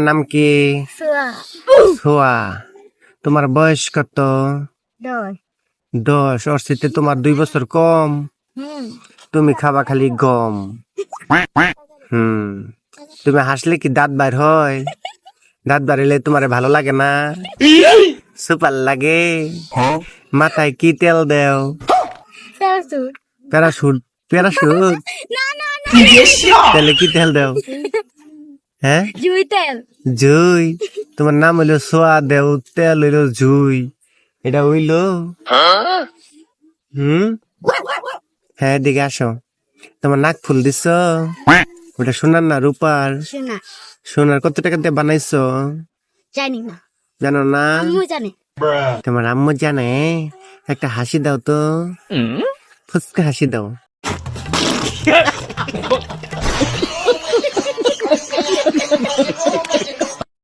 নাম কি? সোয়া। তোমার বয়স কত? 10। ওর সাথে তোমার 2 বছর কম। তুমি খাবা খালি গম। তুমি হাসলে কি দাঁত বাইর হয়? দাঁত বাড়িলে তোমার ভালো লাগে না? সুপার লাগে। মাথায় কি তেল দেও? প্যারাশুট। প্যারাশুট তেলে কি তেল দেও? হ্যাঁ, জুই। তোমার নাম হইলো সোয়া, দেও তেল হইলো জুই। এটা হইলো হ্যাঁ, দিকে আসো। তোমার নাক ফুল দিছ? ওটা সোনার না রূপার? সোনার। কত টাকা দিয়ে বানাইছো? জানি না, জানো না? আম্মু জানে। তোমার আম্মু জানে? একটা হাসি দাও তো, ফুচকা হাসি দাও।